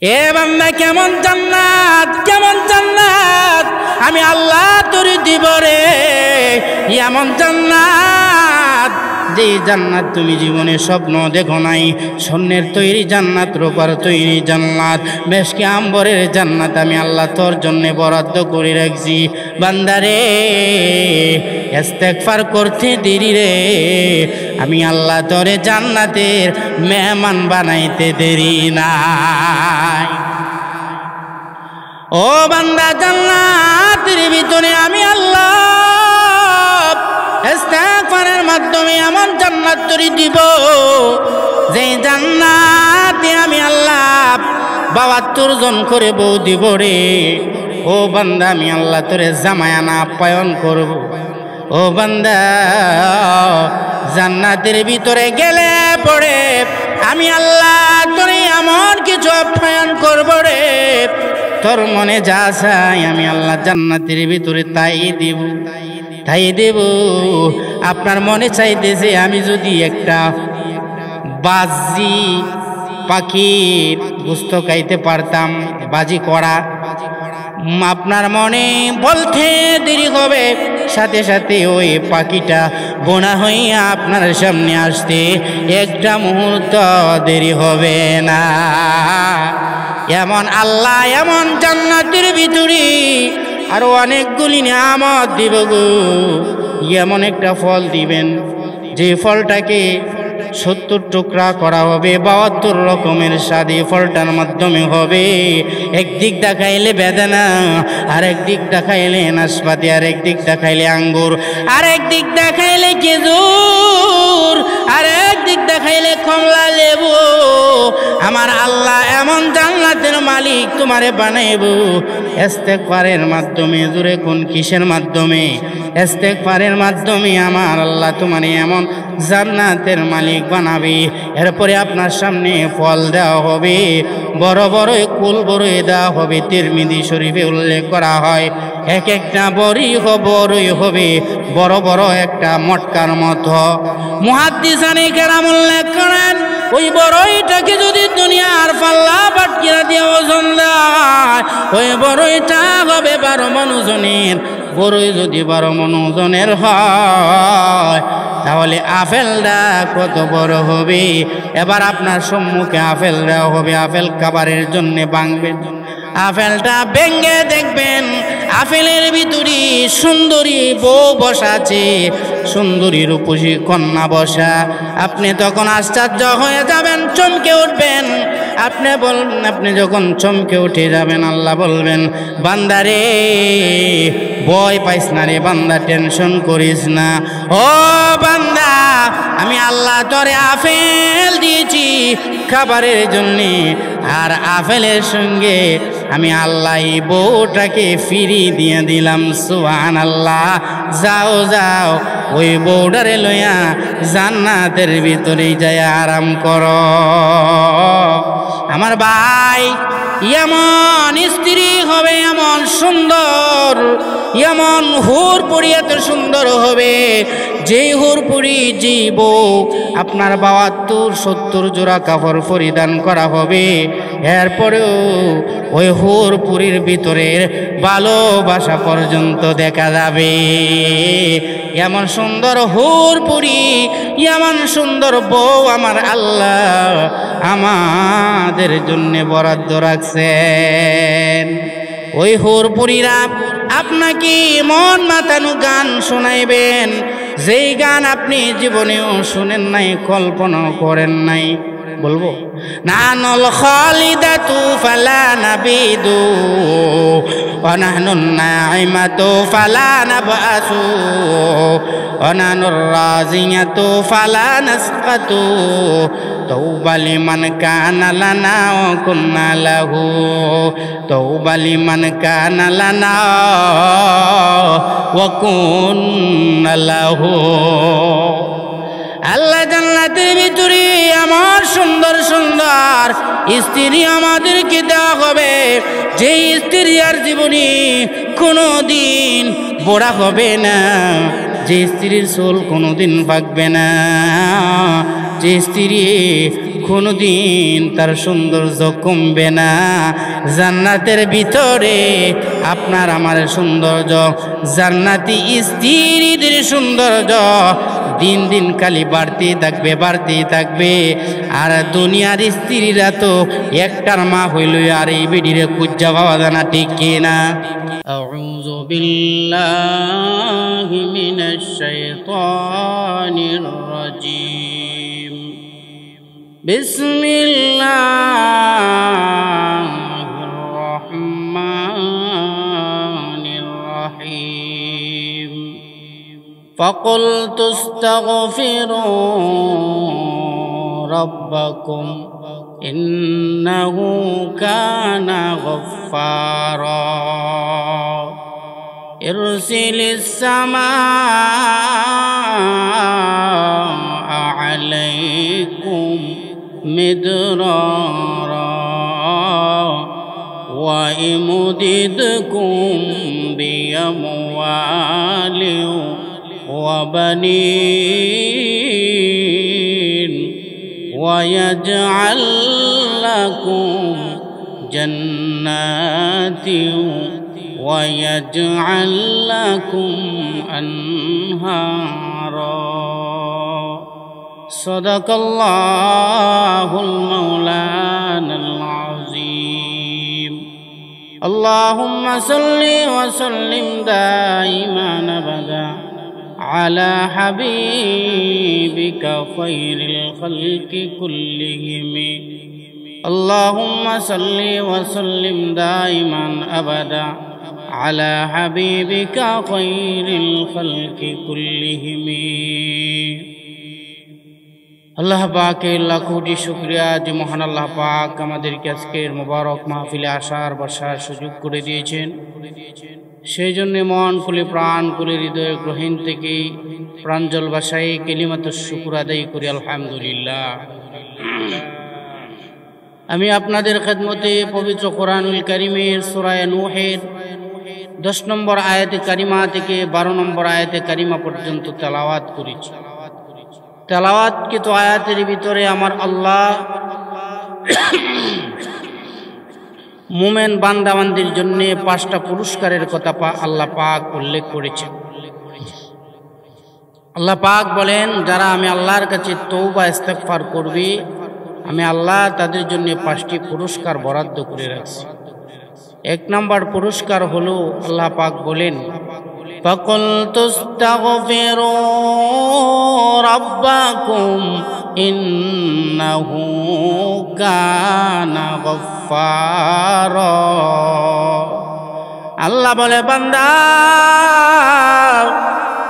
এ বান্দা কেমন জান্নাত, কেমন জান্নাত আমি আল্লাহ তোরে দিব রে। এমন জান্নাত যে জান্নাত তুমি জীবনে স্বপ্ন দেখো নাই। স্বর্ণের তৈরি জান্নাত, রূপার তৈরি জান্নাত, মেশকে আম্বরের জান্নাত আমি আল্লাহ তোর জন্য বরাদ্দ করে রাখছি। বান্দারে ইস্তেগফার করতে দেরি রে, আমি আল্লাহ তোরে জান্নাতের মেহমান বানাইতে দেরি নাই। ও বান্দা, জান্নাতের ভিতরে আমি আল্লাহ ইস্তেগফারের মাধ্যমে এমন জান্নাত তৈরি দিব, যে জান্নাতে আমি আল্লাহ ৭২ জন করে বউ দিব রে। ও বান্দা, আমি আল্লাহ তোরে জামায়ানা আপ্যায়ন করব। ও বান্দা, জান্নাতের ভিতরে গেলে পড়ে আমি আল্লাহ তোরে এমন কিছু আপ্যায়ন করব রে, তোর মনে যা চাই আমি আল্লাহ জান্নাতের ভিতরে তাই দিব, তাই দেব। আপনার মনে চাইতেছে আমি যদি একটা বাজি পাখির গোস্ত খাইতে পারতাম, বাজি করা, আপনার মনে বলতে দেরি হবে, সাথে সাথে ওই পাখিটা বোনা হইয়া আপনার সামনে আসতে একটা মুহূর্ত দেরি হবে না। এমন আল্লাহ এমন জান্নাতের ভিতরে আরো অনেকগুলি নিয়ামত দিব গো। এমন একটা ফল দিবেন যে ফলটাকে ৭০ টুকরা করা হবে, ৭২ রকমের স্বাদ এই ফলটার মাধ্যমে হবে। একদিক দেখাইলে বেদানা, আর একদিক দেখাইলে নাশপাতি, আর একদিক দেখাইলে আঙ্গুর, আর একদিক দেখাইলে খেজুর, আর একদিক দেখাইলে কমলা লেবু। আমার আল্লাহ এমন জান্নাতের মালিক তোমারে বানাইব ইস্তেগফারের মাধ্যমে। জোরে কোন কিসের মাধ্যমে? ইস্তেগফারের মাধ্যমে আমার আল্লাহ তোমারে এমন জান্নাতের মালিক বানাবে। এরপরে আপনার সামনে ফল দেওয়া হবে, বড় বড় কুল বড়ই দেওয়া হবে। তিরমিজি শরীফে উল্লেখ করা হয় এক একটা বড়ই হবে বড় বড় একটা মটকার মতো। মুহাদ্দিসানে কেরাম উল্লেখ করেন ওই বড়ইটাকে যদি দুনিয়ার পাল্লা পাটকিরা দিয়ে ওজন দেয়, ওই বড়ইটা হবে ১২ মণ ওজনের। বড়ই যদি ১২ মণ ওজনের হয়, তাহলে আপেলটা কত বড় হবে? এবার আপনার সম্মুখে আপেল দেওয়া হবে, আপেল খাবারের জন্য ভাঙবেন। আপেলটা ভেঙে দেখবেন আপেলের ভিতরে সুন্দরী বউ বসা আছে, সুন্দরী রূপসী কন্যা বসা। আপনি তখন আশ্চর্য হয়ে যাবেন, চমকে উঠবেন। আপনি যখন চমকে উঠে যাবেন, আল্লাহ বলবেন, বান্দারে ভয় পাইস না রে বান্দা, টেনশন করিস না। ও বান্দা, আমি আল্লাহ তোরে আপেল দিয়েছি খাবারের জন্যে, আর আপেলের সঙ্গে আমি আল্লাহ এই বউটাকে ফিরি দিয়ে দিলাম। সুবহানাল্লাহ। যাও যাও, ওই বউটারে লইয়া জান্নাতের ভিতরেই যায় আরাম করো। আমার ভাই, এমন স্ত্রী হবে এমন সুন্দর, এমন হুরপুরি এত সুন্দর হবে, যেই হুরপুরি যে বউ আপনার ৭২-৭০ জোড়া কাপড় পরিধান করা হবে। এরপরেও ওই হুরপুরির ভিতরের ভালোবাসা পর্যন্ত দেখা যাবে। এমন সুন্দর হুরপুরি, এমন সুন্দর বউ আমার আল্লাহ আমাদের জন্য বরাদ্দ রাখছেন। ওই হুরপুরিরা আপনাকে মন মাতানো গান শোনাইবেন, যেই গান আপনি জীবনেও শুনেন নাই, কল্পনাও করেন নাই। বলবো, নানুল খালিদাতু ফালা নাবিদু ওয়া নাহনুন নাইমাতু ফালা নাবআসু ওয়া নানুর রাজিয়াতু ফালা নাসকাতু তওবা লিমান কানা লানা ওয়া কুন্না লাহু তওবা লিমান কানা লানা ওয়া কুন্না লাহু। আল্লাহ জান্নাতের ভিতরে আমার সুন্দর সুন্দর স্ত্রী আমাদেরকে দেওয়া হবে, যে স্ত্রী আর জীবনে কোনোদিন বড়া হবে না, যে স্ত্রীর চুল কোনোদিন পাকবে না, যে স্ত্রী কোনোদিন তার সৌন্দর্য কমবে না। জান্নাতের ভিতরে আপনার আমার সৌন্দর্য, জান্নাতি স্ত্রীদের সৌন্দর্য দিন দিন খালি বাড়তেই থাকবে, বাড়তেই থাকবে। আর দুনিয়ার স্ত্রীরা তো একটার মা হইল আর এই বেডিরে কুজ্জা পাওয়া যায় না, ঠিক কিনা? আউযু বিল্লাহি মিনাশ শাইতানির রাজিম। বিসমিল্লাহির রহমানির রহিম। فقلت استغفروا ربكم إنه كان غفارا يرسل السماء عليكم مدرارا ويمددكم بأموال وبنين ويجعل لكم جنات ويجعل لكم أنهارا صدق الله المولانا العظيم اللهم صل وسلم دائما أبدا على حبيبك خير الخلق كلهم اللهم صل وسلم دائما أبدا على حبيبك خير الخلق كلهم আল্লাহ পাকের লাখ কোটি শুকরিয়া যে মহান আল্লাহ পাক আমাদেরকে আজকের মোবারক মাহফিলে আসার বসার সুযোগ করে দিয়েছেন। সেই জন্য মন খুলে প্রাণ খুলে হৃদয় গ্রহণ থেকে প্রাঞ্জল ভাষায় কালিমাতুশ শুকর আদায় করি আলহামদুলিল্লাহ। আমি আপনাদের খেদমতে পবিত্র কোরআনুল কারীমের সূরা নূহের 10 নম্বর আয়াতে কারিমা থেকে 12 নম্বর আয়াতে কারিমা পর্যন্ত তেলাওয়াত করেছি। তেলাওয়াতকৃত আয়াতের ভিতরে আমার আল্লাহ মুমিন বান্দাবান্দির জন্য 5টা পুরস্কারের কথা আল্লাহ পাক উল্লেখ করেছেন। আল্লাহ পাক বলেন, যারা আমি আল্লাহর কাছে তওবা ইস্তেগফার করবে আমি আল্লাহ তাদের জন্য 5টি পুরস্কার বরাদ্দ করে রাখছি। 1 নম্বর পুরস্কার হলো আল্লাহ পাক বলেন, فَقُلْتُ اسْتَغْفِرُوا رَبَّكُمْ إِنَّهُ كَانَ غَفَّارًا। আল্লাহ বলে, বান্দা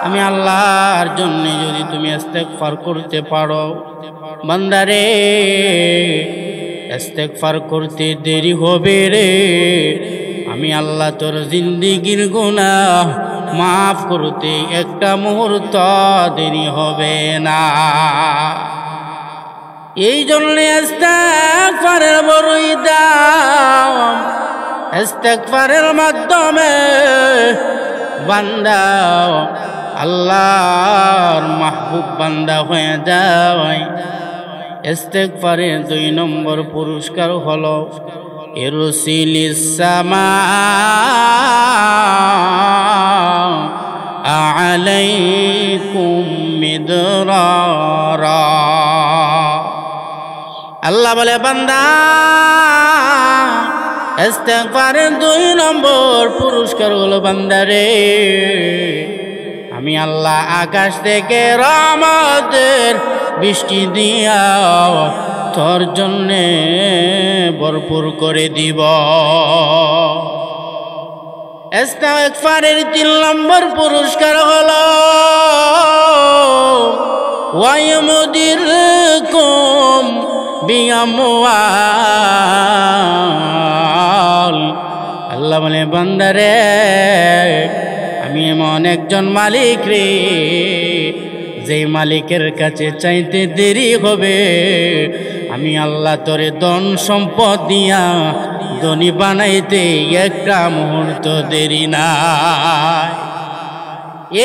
আমি আল্লাহর জন্য যদি তুমি ইস্তেগফার করতে পারো, বান্দারে ইস্তেগফার করতে দেরি হবে রে, আমি আল্লাহ তোর জিন্দেগীর গুনাহ মাফ করতে একটা মুহূর্ত দেরি হবে না। এই জন্য ইস্তেগফারের বড়ই দাম। ইস্তেগফারের মাধ্যমে বান্দা আল্লাহর মাহবুব বান্দা হয়ে যায়। ইস্তেগফারের 2 নম্বর পুরস্কার হলো ইরসিলিস সামা আলাইকুম মিদরারা। আল্লাহ বলে, বান্দা ইস্তেগফারের 2 নম্বর পুরস্কার হলো, বান্দারে আমি আল্লাহ আকাশ থেকে রহমতের বৃষ্টি দিয়া তোর জন্যে ভরপুর করে দিব। ইস্তেগফারের 3 নম্বর পুরস্কার হলো ওয়ায়ুমদিরকুম বিআমওয়াল। আল্লাহ বলে, বান্দারে আমি এমন একজন মালিক রে, যেই মালিকের কাছে চাইতে দেরি হবে আমি আল্লাহ তোরে ধন সম্পদ দিয়া ধনী বানাইতে একটা মুহূর্ত দেরি নাই।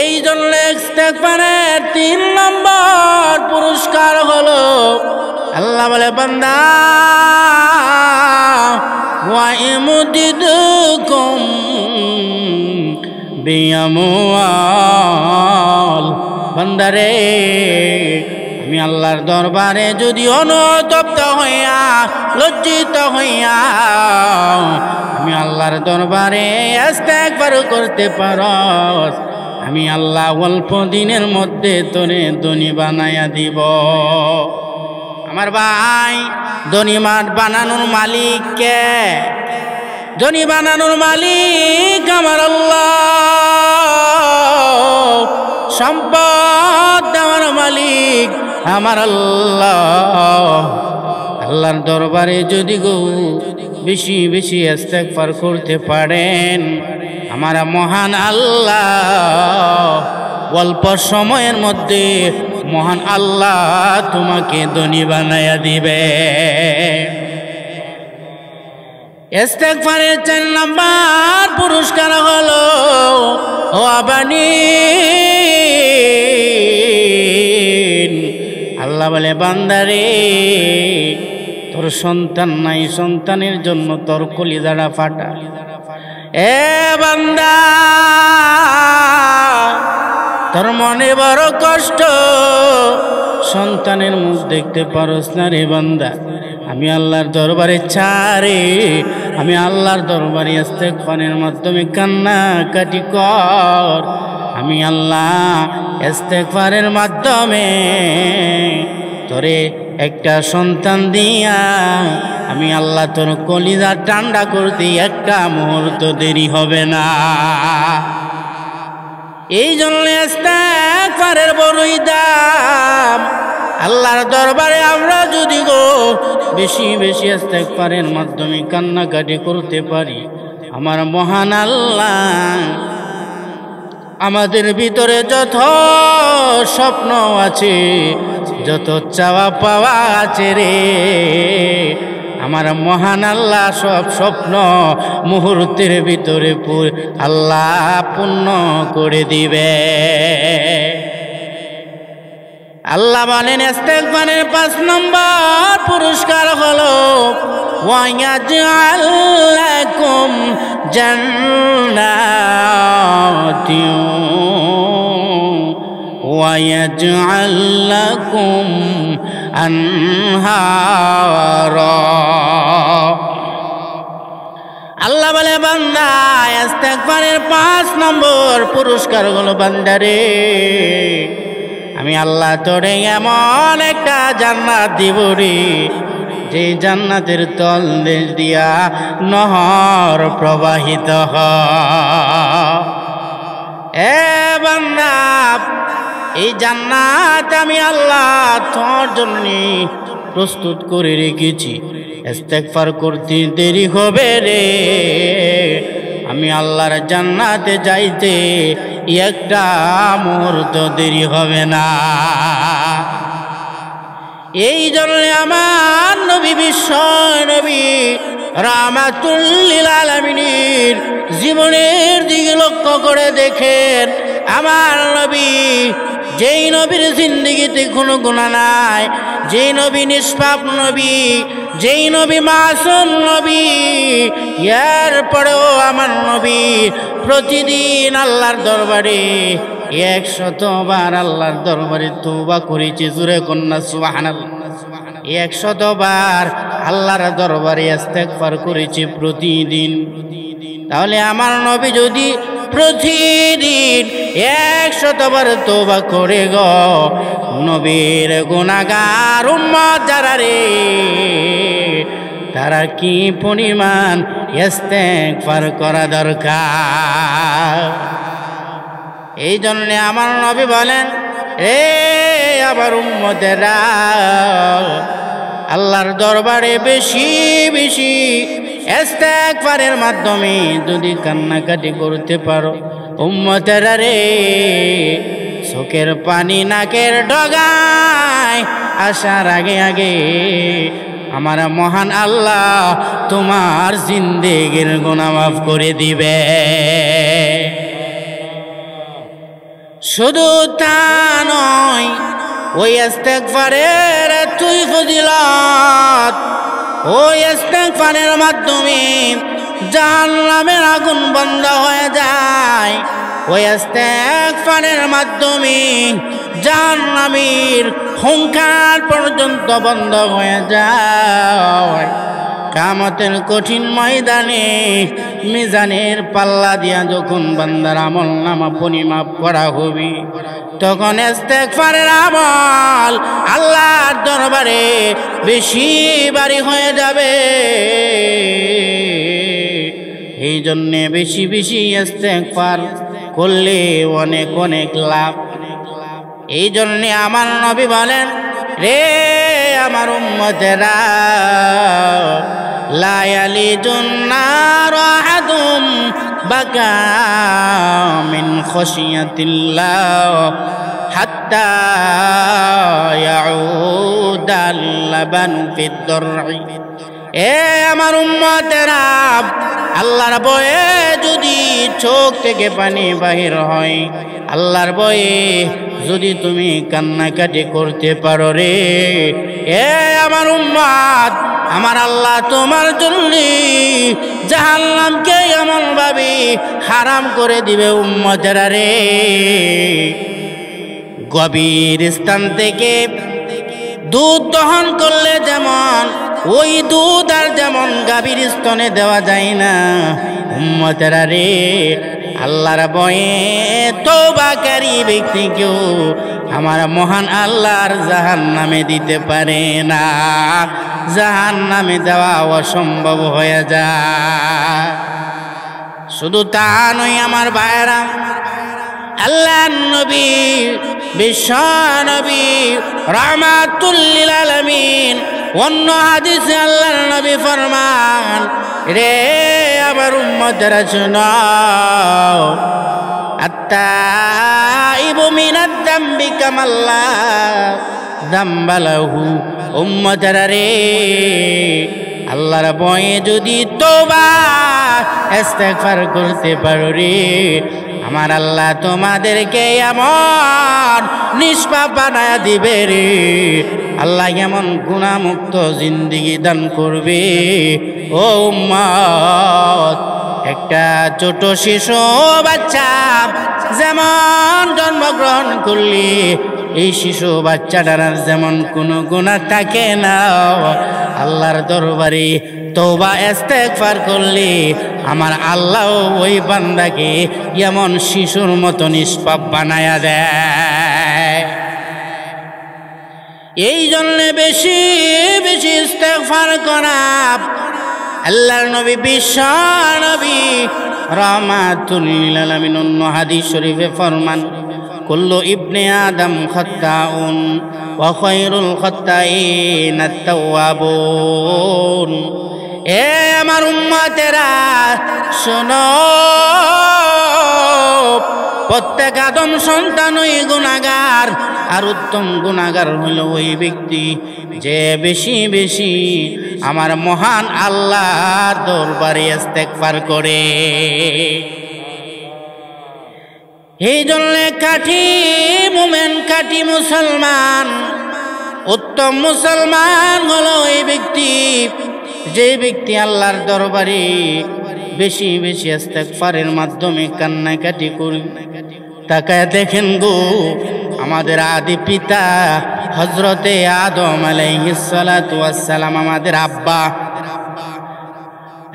এই জন্য ইস্তেগফারের 3 নম্বর পুরস্কার হলো আল্লাহ বলে বান্দা ওয়া ইমদিদুকুম বিআমওয়াল, বান্দারে আমি আল্লাহর দরবারে যদি অনুতপ্ত হইয়া লজ্জিত হইয়া আমি আল্লাহর দরবারে ইস্তেগফার করতে পারস, আমি আল্লাহ অল্প দিনের মধ্যে তোরে ধনী বানায়া দিব। আমার ভাই, ধনী বানানোর মালিক কে? ধনী বানানোর মালিক আমার আল্লাহ। সম্পদ দেওয়ার মালিক আমার আল্লাহ। আল্লাহর দরবারে যদি গো বেশি বেশি ইস্তেগফার করতে পারেন, আমার মহান আল্লাহ অল্প সময়ের মধ্যে মহান আল্লাহ তোমাকে ধনী বানায়া দিবে। ইস্তেগফারের 4 নাম্বার পুরস্কার হলো ও আবানি, আল্লাহ বলে বান্দারে তোর সন্তান নাই, সন্তানের জন্য তোর কলিজাটা ফাটা। এ বান্দা তোর মনে বড় কষ্ট, সন্তানের মুখ দেখতে পারস না রে বান্দা। আমি আল্লাহর দরবারে ছাড়ে, আমি আল্লাহর দরবারে ইস্তেগফারের মাধ্যমে কান্নাকাটি কর। আমি আল্লাহ ইস্তেগফারের মাধ্যমে তোরে একটা সন্তান দিয়া আমি আল্লাহ তোর কলিজা ঠান্ডা করতে একটা মুহূর্ত দেরি হবে না। এই জন্য ইস্তেগফারের বড়ই দাম। আল্লাহর দরবারে আমরা যদি গো বেশি বেশি ইস্তেগফারের মাধ্যমে কান্নাকাটি করতে পারি, আমার মহান আল্লাহ আমাদের ভিতরে যত স্বপ্ন আছে, যত চাওয়া পাওয়া আছে রে, আমার মহান আল্লাহ সব স্বপ্ন মুহূর্তের ভিতরে আল্লাহ পূর্ণ করে দিবে। আল্লাহ বলেন ইস্তেগফারের 5 নম্বর পুরস্কার হলো ওয়ায়াজআল লাকুম জান্নাতিন ওয়ায়াজআল লাকুম আনহারা। আল্লাহ বলে বান্দা ইস্তেগফারের 5 নম্বর পুরস্কার হলো বান্দারে আমি আল্লাহ তোরে এমন একটা জান্নাত দিব রে, যে জান্নাতের তলদেশ দিয়া নহর প্রবাহিত হয়। এ বান্দা এই জান্নাত আমি আল্লাহ তোর জন্য প্রস্তুত করে রেখেছি। ইস্তেগফার করতে দেরি হবে রে, আমি আল্লাহর জান্নাতে যাইতে একটা মুহূর্ত দেরি হবে না। এই জন্য আমার নবী বিশ্ব নবী রাহমাতুল লিল আলামিনের জীবনের দিকে লক্ষ্য করে দেখেন। আমার নবী, যেই নবীর জিন্দেগিতে কোনো গুনাহ নাই, যেই নবী নিষ্পাপ নবী, যেই নবী মাসুম নবী, এরপরেও আমার নবী প্রতিদিন আল্লাহর দরবারে 100 বার আল্লাহর দরবারে তওবা করেছে। জোরে কন্যা সুবহানাল্লাহ। 100 বার আল্লাহর দরবারে ইস্তেগফার করেছে প্রতিদিন। তাহলে আমার নবী যদি প্রতিদিন 100 বার তওবা করে গো, নবীর গুনাহগার উম্মত যারা রে, তারা কি পরিমাণ ইস্তেগফার করা দরকার। এই জন্য আমার নবী বলেন, এ আবার উম্মতেরা আল্লাহর দরবারে বেশি বেশি ইস্তেগফারের মাধ্যমে যদি কান্নাকাটি করতে পারো, উম্মতেরা রে চোখের পানি নাকের ডগায় আসার আগে আগে আমার মহান আল্লাহ তোমার জিন্দেগির গুনাহ মাফ করে দিবে। শুধু তা নয়, ওই ইস্তেগফারের তুই ফজিলত ওই ইস্তেগফারের মাধ্যমে জাহান্নামের আগুন বন্ধ হয়ে যায়। ওই ইস্তেগফারের মাধ্যমে জাহান্নামের হুঙ্কার পর্যন্ত বন্ধ হয়ে যায়। কিয়ামতের কঠিন ময়দানে মিজানের পাল্লা দিয়া যখন বান্দার আমলনামা পরিমাপ করা হবে, তখন ইস্তেগফারের আমল আল্লাহর দরবারে বেশি ভারী হয়ে যাবে। এই জন্যে বেশি বেশি ইস্তেগফার করলে অনেক অনেক লাভ। এই জন্যে আমার নবী বলেন, রে আমার উম্মতেরা, লা ইয়ালিজুন নার আহাদুম বাকা মিন খশিয়াতিল্লাহ হাত্তা ইয়াউদাল লাবানু ফিদ দরঈ। এ আমার উম্মতেরা, আল্লাহর ভয়ে যদি চোখ থেকে পানি বাহির হয়, আল্লাহর ভয়ে যদি তুমি কান্নাকাটি করতে পারো রে, এ আমার উম্মত, আমার আল্লাহ তোমার জন্য জাহান্নামকে এমন ভাবে হারাম করে দিবে উম্মতেরা রে। গভীর স্থান থেকে দুধ দহন করলে যেমন ওই দুধ আর যেমন গাভীর স্তনে দেওয়া যায় না, উম্মতেরা রে, আল্লাহর ভয়ে তওবাকারী ব্যক্তিকেও আমার মহান আল্লাহর জাহান্নামে দিতে পারে না। জাহান্নামে দেওয়া অসম্ভব হয়ে যায়। শুধু তা নয় আমার ভাইরা, আল্লাহর নবী বিশ্ব নবী রাহমাতুল লিল আলামিন অন্য হাদিসে আল্লাহর নবী ফরমান, রে আমার উম্মতেরা শোনাও, আত্তাইবু মিনাদ যামবি কামাল্লা যামবা লাহু। উম্মতেরা রে, আল্লাহর ভয়ে যদি তওবা ইস্তেগফার করতে পারো রে, আমার আল্লাহ তোমাদেরকে এমন নিষ্পাপ বানায়া দিবে রে। আল্লাহ এমন গুনাহমুক্ত জিন্দেগি দান করবে। ও উম্মত, একটা ছোট শিশু বাচ্চা যেমন জন্মগ্রহণ করলে এই শিশু বাচ্চাটার যেমন কোনো গুনাহ থাকে না, আল্লাহর দরবারে তওবা ইস্তেগফার করলে আমার আল্লাহ ওই বান্দাকে এমন শিশুর মতো নিষ্পাপ বানায়া দেয়। এই জন্য বেশি বেশি ইস্তেগফার করা। আল্লাহর নবী বিশ্ব নবী রাহমাতুল লিল আলামিন অন্য হাদিস শরীফে ফরমান, কুল্লু ইবনে আদম খাত্তাউন ওয়া খায়রুল খাত্তাইন আত-তাওয়াবুন। এ আমার উম্মতেরা শোনো, প্রত্যেক আদম সন্তানই গুনাহগার, আর উত্তম গুনাহগার হলো ওই ব্যক্তি যে বেশি বেশি আমার মহান আল্লাহর দরবারে ইস্তেগফার করে। এই জন্য কাঠি মুমিন, কাঠি মুসলমান, উত্তম মুসলমান হলো ওই ব্যক্তি যে ব্যক্তি আল্লাহর দরবারে বেশি বেশি ইস্তেগফারের মাধ্যমে কান্নাকাটি করে। তাকায় দেখেন গো, আমাদের আদি পিতা হযরতে আদম আলাইহিস সালাতু ওয়াস সালাম, আমাদের আব্বা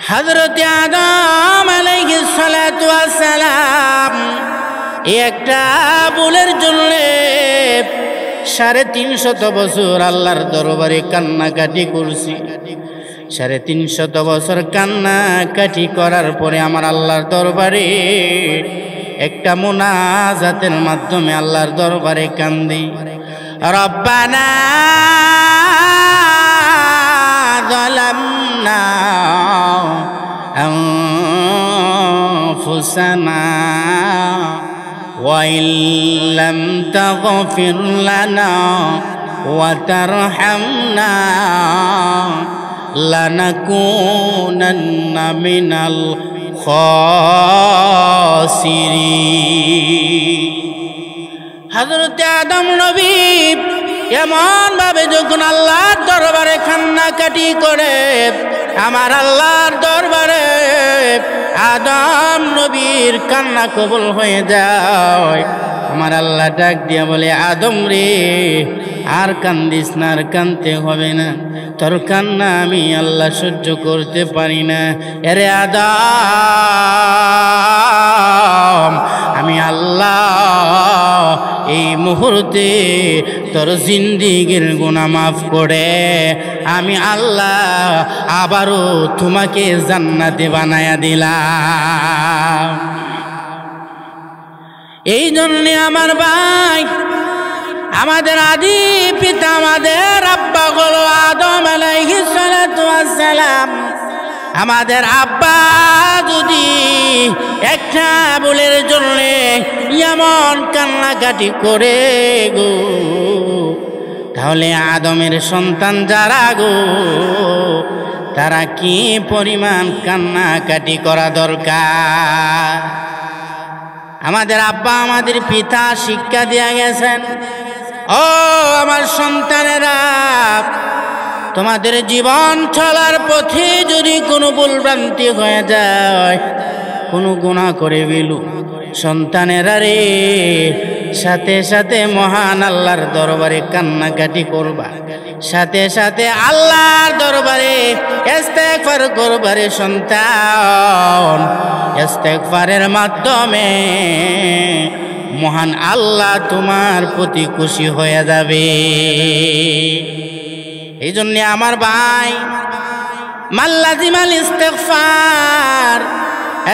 হযরতে আদম আলাইহিস সালাতু ওয়াস সালাম একটা ভুলের জন্য 350 বছর আল্লাহর দরবারে কান্নাকাটি করছি। 350 বছর কান্নাকাটি করার পরে আমার আল্লাহর দরবারে একটা মুনাজাতের মাধ্যমে আল্লাহর দরবারে কান্দি, রব্বানা যালামনা আনফুসানা ওয়া ইল্লাম তাগফির লানা ওয়া তারহামনা লানাকুনান্না মিনাল খাসিরিন। হযরত আদম নবী এমন ভাবে যখন আল্লাহর দরবারে কান্নাকাটি করে, আমার আল্লাহর দরবারে আদম নবীর কান্না কবুল হয়ে যায়। আমার আল্লাহ ডাক দিয়া বলে, আদম রে, আর কান্দিস না, আর কানতে হবে না, তোর কান্না আমি আল্লাহ সহ্য করতে পারি না। এরে আদম, আমি আল্লাহ এই মুহূর্তে তোর জিন্দিগির গুনাহ মাফ করে আমি আল্লাহ আবারও তোমাকে জান্নাতে বানায়া দিলাম। এই জন্যে আমার ভাই, আমাদের আদি পিতা, আমাদের আব্বা হলো আদম আলাইহিস সালাতু ওয়াস সালাম। আমাদের আব্বা যদি একটা ভুলের জন্য এমন কান্নাকাটি করে গো, তাহলে আদমের সন্তান যারা গো, তারা কি পরিমাণ কান্নাকাটি করা দরকার। আমাদের আব্বা, আমাদের পিতা শিক্ষা দিয়া গেছেন, ও আমার সন্তানেরা, তোমাদের জীবন চলার পথে যদি কোনো ভুলভ্রান্তি হয়ে যায়, কোনো গুনাহ করে ফেলো, সন্তানেরা রে, সাথে সাথে মহান আল্লাহর দরবারে কান্নাকাটি করবা, সাথে সাথে আল্লাহর দরবারে ইস্তেগফার করবারে সন্তান। ইস্তেগফারের মাধ্যমে মহান আল্লাহ তোমার প্রতি খুশি হয়ে যাবে। এই জন্য আমার ভাই, মাল্লাজিমাল ইস্তেগফার,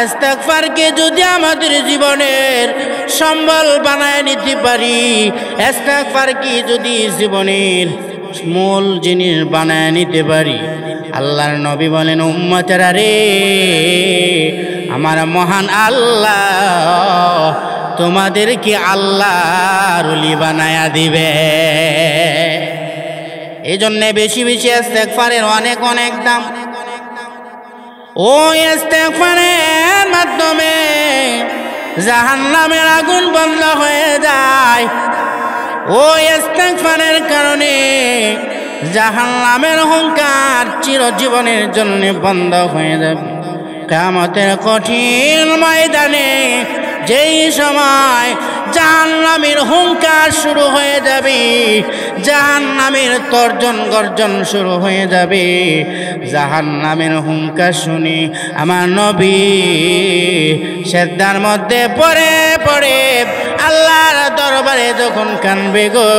ইস্তেগফারকে যদি আমাদের জীবনের সম্বল বানায় নিতে পারি, ইস্তেগফারকে যদি জীবনের মূল জিনিস বানায় নিতে পারি, আল্লাহর নবী বলেন, উম্মতেরা রে, আমার মহান আল্লাহ তোমাদেরকে আল্লাহর ওলি বানায়া দিবে। এই জন্যে বেশি বেশি ইস্তেগফারের অনেক অনেক দাম। ওই ইস্তেগফারের মাধ্যমে জাহান্নামের আগুন বন্ধ হয়ে যায়। ওই ইস্তেগফারের কারণে জাহান্নামের হুঙ্কার চিরজীবনের জন্য বন্ধ হয়ে যাবে। কিয়ামতের কঠিন ময়দানে যেই সময় জাহান্নামের হুঙ্কার শুরু হয়ে যাবে, জাহান্নামের তর্জন গর্জন শুরু হয়ে যাবে, জাহান্নামের হুঙ্কার শুনি আমার নবী সেজদার মধ্যে পড়ে পড়ে আল্লাহর দরবারে যখন কানবে গো,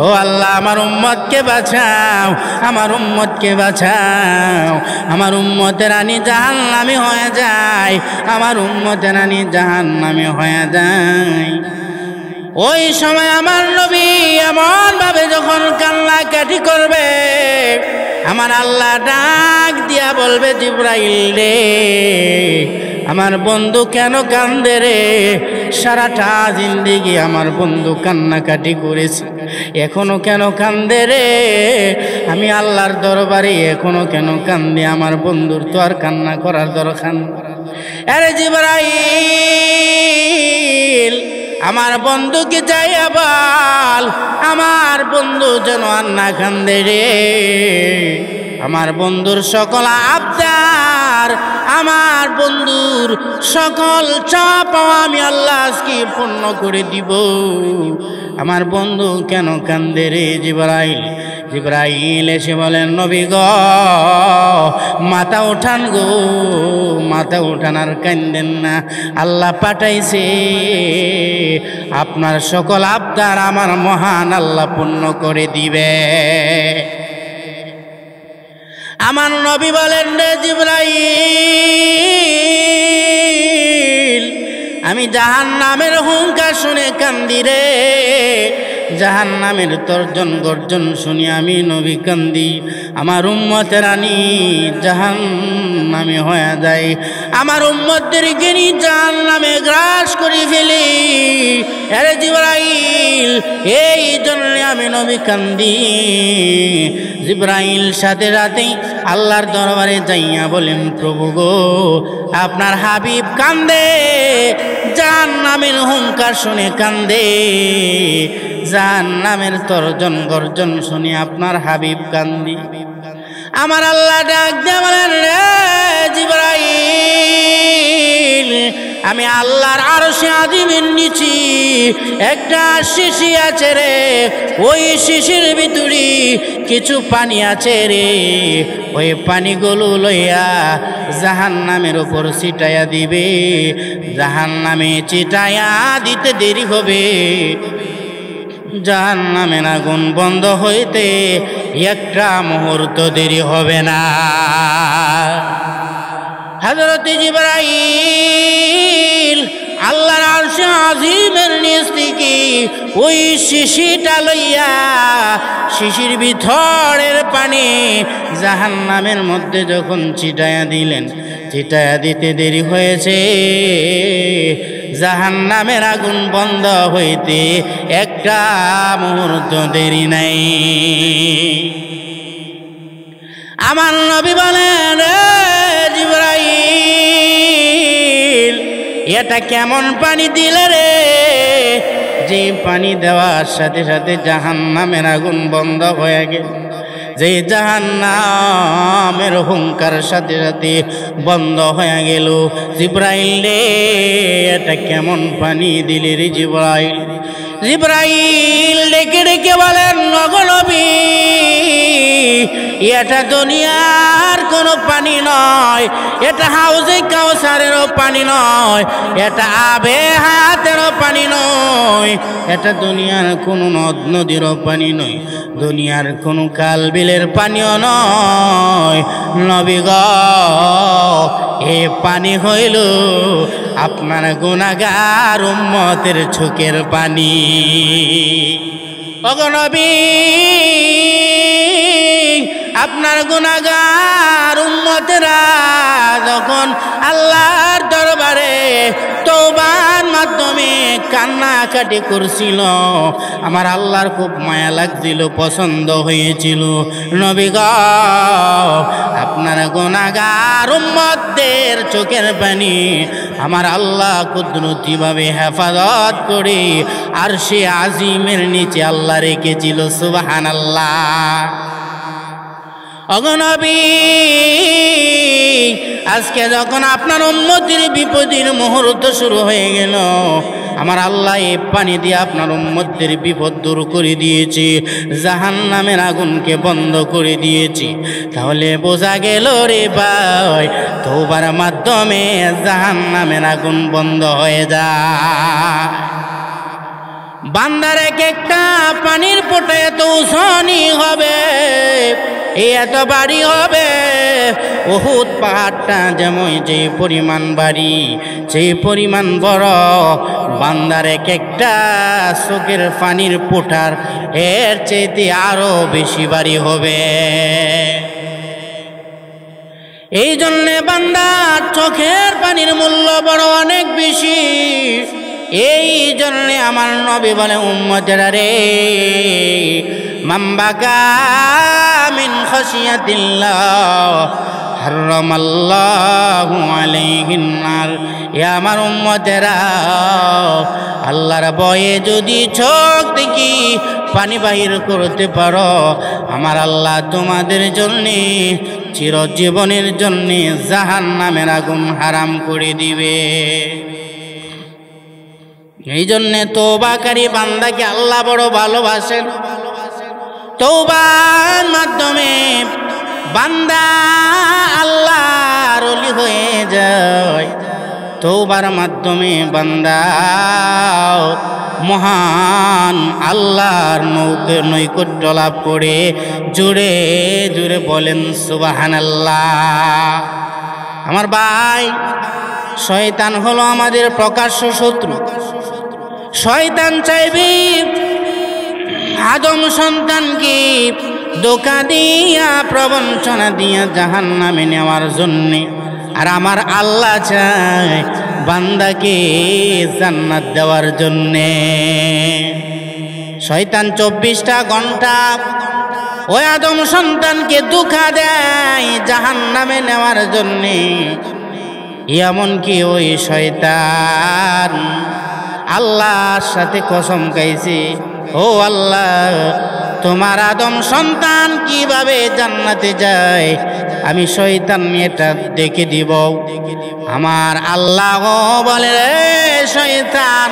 ও আল্লাহ, আমার উম্মতকে বাঁচাও, আমার উম্মতকে বাঁচাও, আমার উম্মতের রানী জাহান্নামী হয়ে যায়, আমার উম্মতের রানী জাহান্নামী হয়ে যায়। ওই সময় আমার নবী এমন ভাবে যখন কান্নাকাটি করবে, আমার আল্লাহ ডাক দিয়া বলবে, জিবরাইল রে, আমার বন্ধু কেন কান্দে রে? সারাটা জিন্দেগি আমার বন্ধু কান্নাকাটি করেছে, এখনো কেন কান্দে রে? আমি আল্লাহর দরবারে এখনো কেন কান্দে? আমার বন্ধুর তো আর কান্না করার দরকার। আরে জিবরাইল, আমার বন্ধুকে যাইয়া বল, আমার বন্ধু যেন আর না কান্দে রে। আমার বন্ধুর সকল আবদার, আমার বন্ধুর সকল চাপ আমি আল্লাহ আজকে পূর্ণ করে দিব। আমার বন্ধু কেন কান্দে রে? জিবরাইল জিবরাইল এসে বলেন, নবী গো, মাথা উঠান গো, মাথা উঠান, আর কান্দেন না। আল্লাহ পাঠাইছে, আপনার সকল আবদার আমার মহান আল্লাহ পূর্ণ করে দিবে। আমার নবী বলেন, রে জিবরাইল, আমি জাহান্নামের হুঙ্কার শুনে কান্দি রে, জাহান্নামের তর্জন গর্জন শুনি আমি নবী কান্দি। আমার উম্মতের রানী জাহান্নামে হয়ে যায়, আমার উম্মতদেরকে নিয়ে জাহান্নামে গ্রাস করে ফেলি। আরে জিবরাইল, এই জন্য আমি নবী কান্দি। জিবরাইল সাথে রাতেই আল্লাহর দরবারে যাইয়া বলেন, প্রভু গো, আপনার হাবিব কান্দে, জাহান্নামের হুঙ্কার শুনে কান্দে। জাহান্নামের তর্জন গর্জন শুনি আপনার হাবিব কান্দি। আমার আল্লাহ ডাক দিয়ে বলেন, রে জিবরাইল, আমি আল্লাহর আরশে আজিমের নিচে একটা শিশি আছে রে, ওই শিশির ভিতরে কিছু পানি আছে রে, ওই পানিগুলো লইয়া জাহান্নামের উপর ছিটাইয়া দিবে। জাহান্নামে ছিটাইয়া দিতে দেরি হবে, জাহান্নামের আগুন বন্ধ হইতে একটা মুহূর্ত দেরি হবে না। হযরত জিবরাইল আল্লাহর আরশে আজিমের নিচ থেকে ওই শিশিটা লইয়া শিশির ভিতরের পানি জাহান্নামের মধ্যে যখন ছিটাইয়া দিলেন, ছিটাইয়া দিতে দেরি হয়েছে, জাহান্নামের আগুন বন্ধ হইতে একটা মুহূর্ত দেরি নাই। আমার নবী বলেন, জিবরাইল, এটা কেমন পানি দিলে রে, যে পানি দেওয়ার সাথে সাথে জাহান্নামের আগুন বন্ধ হয়ে গেল, যে জাহান্নামের হুঙ্কার সাথে সাথে বন্ধ হয়ে গেল। জিবরাইল রে, এটা কেমন পানি দিলে রে জিবরাইল? জিবরাইল ডেকে ডেকে বলেন, ওগো নবী, এটা দুনিয়ার কোনো পানি নয়, এটা হাউজে কাউসারেরও পানি নয়, এটা আবে হায়াতেরও পানি নয়, এটা দুনিয়ার কোনো নদ নদীরও পানি নয়, দুনিয়ার কোনো কাল বিলের পানিও নয়। নবী গো, এ পানি হইল আপনার গুনাহগার উম্মতের চোখের পানি। ওগো নবী, আপনার গুনাহগার উম্মতেরা যখন আল্লাহর দরবারে তওবার মাধ্যমে কান্নাকাটি করছিল, আমার আল্লাহর খুব মায়া লাগছিল, পছন্দ হয়েছিল। নবী গো, আপনার গুনাহগার উম্মতদের চোখের পানি আমার আল্লাহ কুদরতিভাবে হেফাজত করে আরশে আজিমের নিচে আল্লাহ রেখেছিল। সুবহানাল্লাহ। ওগো নবী, আজকে যখন আপনার উম্মতের বিপদের মুহূর্ত শুরু হয়ে গেল, আমার আল্লাহ এই পানি দিয়ে আপনার উম্মতের বিপদ দূর করে দিয়েছে, জাহান্নামের আগুনকে বন্ধ করে দিয়েছি। তাহলে বোঝা গেল রে ভাই, তওবার মাধ্যমে জাহান্নামের আগুন বন্ধ হয়ে যায়। বান্দার এক একটা পানির ফোঁটা এত উঁচনি হবে, এত বাড়ি হবে, উহুদ পাহাড়টা যেমন যে পরিমাণ বাড়ি, সেই পরিমাণ বড় বান্দার এক একটা চোখের পানির ফোঁটার এর চাইতে আরো বেশি বাড়ি হবে। এই জন্যে বান্দার চোখের পানির মূল্য বড় অনেক বেশি। এই জন্যে আমার নবী বলে, উম্মতেরা রে, মাম্বাকা মিন খাশিয়াতিল্লাহ হারামাল্লাহু আলাইহিন নার। এ আমার উম্মতেরা, আল্লাহর ভয়ে যদি চোখ থেকে পানি বাহির করতে পারো, আমার আল্লাহ তোমাদের জন্যে চিরজীবনের জন্যে জাহান্নামের আগুন হারাম করে দিবে। এই জন্যে তওবাকারী বান্দাকে আল্লাহ বড় ভালোবাসেন। তওবার মাধ্যমে বান্দা আল্লাহর ওলি হয়ে যায়, তওবার মাধ্যমে বান্দা মহান আল্লাহর নৈকট্য লাভ করে। জুড়ে জুড়ে বলেন সুবহানাল্লাহ। আমার ভাই, শয়তান হলো আমাদের প্রকাশ্য শত্রু। শয়তান চাইবে আদম সন্তানকে ধোঁকা দিয়া, প্রবঞ্চনা দিয়া জাহান্নামে নেওয়ার জন্যে। আর আমার আল্লাহ চায় বান্দাকে জান্নাত দেওয়ার জন্যে। শয়তান 24টা ঘন্টা ওই আদম সন্তানকে ধোঁকা দেয় জাহান্নামে নেওয়ার জন্যে। এমনকি ওই শয়তান আল্লাহর সাথে কসম খাইছে, ও আল্লাহ, তোমার আদম সন্তান কিভাবে জান্নাতে যায় আমি শয়তান এটা দেখে দিব। আমার আল্লাহ বলে, রে শয়তান,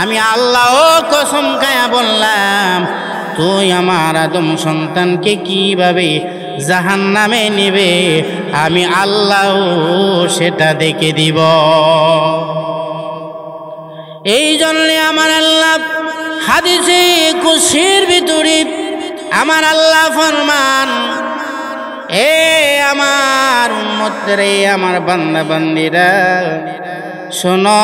আমি আল্লাহ কসম খায়া বললাম, তুই আমার আদম সন্তানকে কিভাবে জাহান্নামে নিবে আমি আল্লাহ সেটা দেখে দিব। এই জন্য আমার আল্লাহ হাদিসে কুদসির ভিতরে আমার আল্লাহ ফরমান, এ আমার উম্মতরা, আমার বান্দা বান্দিরা, শোনো,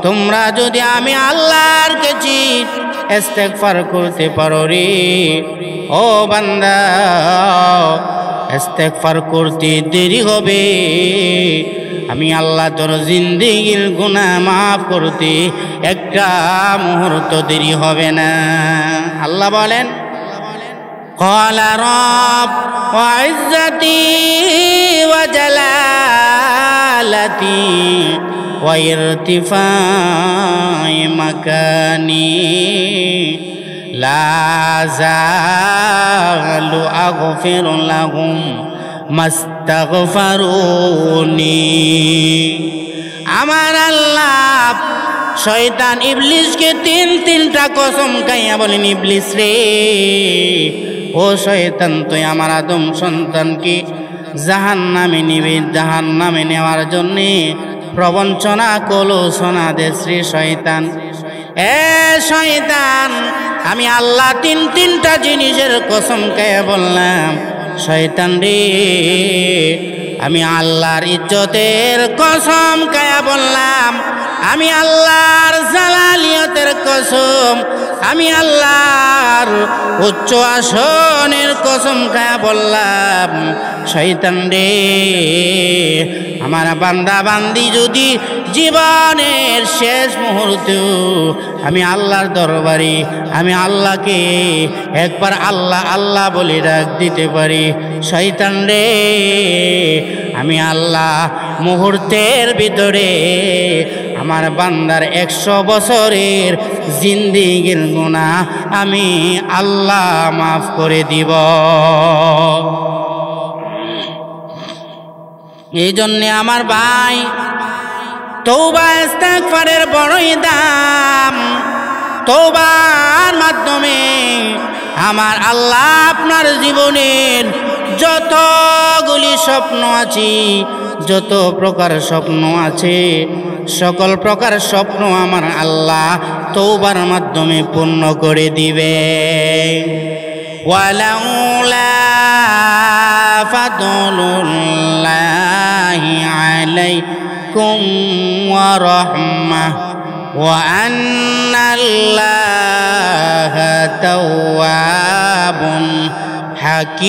তোমরা যদি আমি আল্লাহর কাছে ইস্তেগফার করতে পারো রে ও বান্দা, ইস্তেগফার করতে দেরি হবে, আমি আল্লাহ তোর জিন্দেগির গুনাহ মাফ করতে একটা মুহূর্ত দেরি হবে না। আল্লাহ বলেন, قال رب وعزتي وجلالتي وارتفاع مكاني لا أزال أغفر لهم ما استغفروني। আমার আল্লাহ শয়তান ইবলিসকে তিনটা কসম খাইয়া বলেন, ইবলিস রে, ও শয়তান, তুই আমার আদম সন্তানকে জাহান্নামে নিবি, জাহান্নামে নেওয়ার জন্যে প্রবঞ্চনা কলুষণা দেশ রে শয়তান। এ শয়তান, আমি আল্লাহ তিনটা জিনিসের কসম খাইয়া বললাম, শয়তান রে, আমি আল্লাহর ইজ্জতের কসম খাইয়া বললাম, আমি আল্লাহর জালালিয়তের কসম, আমি আল্লাহর উচ্চ আসনের কসম খায়া বললাম, শয়তান রে, আমার বান্দা বান্দি যদি জীবনের শেষ মুহূর্তে আমি আল্লাহর দরবারে আমি আল্লাহকে একবার আল্লাহ আল্লাহ বলে ডাক দিতে পারি, শয়তান রে, আমি আল্লাহ মুহূর্তের ভিতরে আমার বান্দার 100 বছরের জিন্দেগির গুনাহ আমি আল্লাহ মাফ করে দিব। এই জন্যে আমার ভাই, তওবা ইস্তেগফারের বড়ই দাম। তওবার মাধ্যমে আমার আল্লাহ আপনার জীবনের যতগুলি স্বপ্ন আছে, যত প্রকার স্বপ্ন আছে, সকল প্রকার স্বপ্ন আমার আল্লাহ তওবার মাধ্যমে পূর্ণ করে দিবে। ওয়ালাউলা ফাদলুল্লাহি আলাইকুম ওয়া রাহমাহ ওয়া আন্নাল্লাহা তাওয়াবুন হাকীম।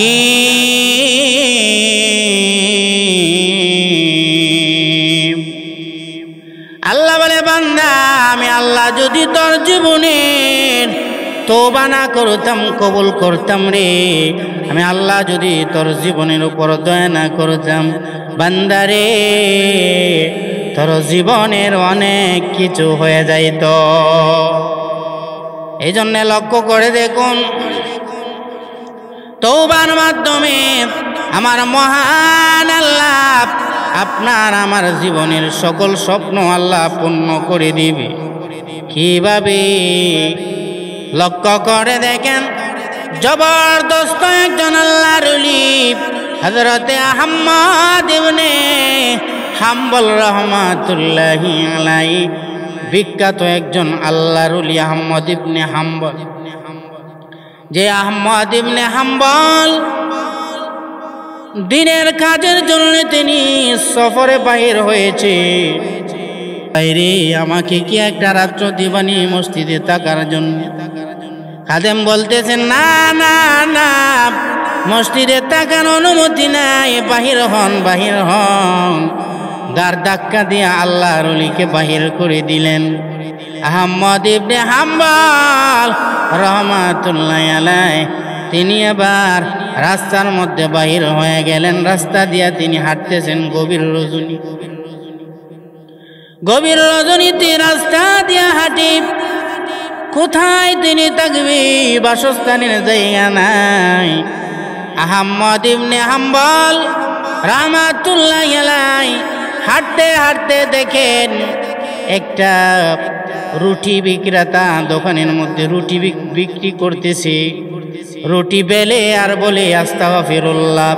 আল্লাহ বলে, বান্দা, আমি আল্লাহ যদি তোর জীবনের তওবা না করতাম, কবুল করতাম রে, আমি আল্লাহ যদি তোর জীবনের উপর দয়া না করতাম, বান্দা রে, তোর জীবনের অনেক কিছু হয়ে যাইত। এই জন্য লক্ষ্য করে দেখুন, তওবার মাধ্যমে আমার মহান আল্লাহ আপনার আমার জীবনের সকল স্বপ্ন আল্লাহ পূর্ণ করে দিবে। কিভাবে? লক্ষ্য করে দেখেন, জবরদস্ত একজন আল্লাহর ওলি হযরতে আহমদ ইবনে হাম্বল রাহমাতুল্লাহি আলাইহি, বিখ্যাত একজন আল্লাহর ওলি আহমদ ইবনে হাম্বল। যে আহমদ ইবনে হাম্বল দিনের কাজের জন্য তিনি সফরে বাহির হয়েছে। বাইরে আমাকে কি একটা রাত্র দিবানি মসজিদে থাকার জন্য? খাদেম বলতেছেন, না না না, মসজিদে থাকার অনুমতি নাই, বাহির হন, বাহির হন। দার ধাক্কা দিয়ে আল্লাহর ওলিকে বাহির করে দিলেন। আহমদ ইবনে হাম্বল রাহমাতুল্লাহি আলাইহি তিনি এবার রাস্তার মধ্যে বাহির হয়ে গেলেন। রাস্তা দিয়া তিনি হাঁটতেছেন গভীর রজনী। গভীর রজনীতে রাস্তা দিয়া হাঁটি কোথায় তিনি থাকবি, বাসস্থানের জায়গা নাই। আহমদ ইবনে হাম্বল রাহমাতুল্লাহি আলাইহি হাঁটতে হাঁটতে দেখেন একটা রুটি বিক্রেতা দোকানের মধ্যে রুটি বিক্রি করতেছে। রুটি বেলে আর বলে আস্তাগফিরুল্লাহ,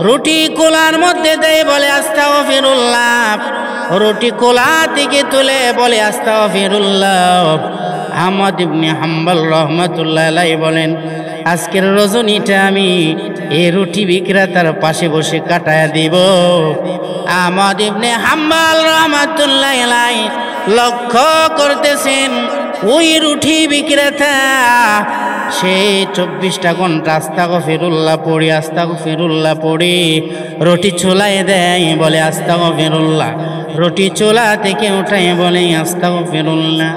রুটি কোলার মধ্যে দেয় বলে আস্তাগফিরুল্লাহ, রুটি কোলা থেকে তুলে বলে আস্তাগফিরুল্লাহ। আহমদ ইবনে হাম্বল রাহমাতুল্লাহি আলাইহি বলেন, আজকের রজনীটা আমি এই রুটি বিক্রেতার পাশে বসে কাটায়া দিব। আহমদ ইবনে হাম্বল রাহমাতুল্লাহি আলাইহি লক্ষ্য করতেছেন ওই রুটি বিক্রেতা সে 24টা ঘন্টা আস্তাগফিরুল্লাহ পড়ে রুটি চুলায় দেয় বলে আস্তাগফিরুল্লাহ, রুটি চুলা থেকে উঠায় বলে আস্তাগফিরুল্লাহ।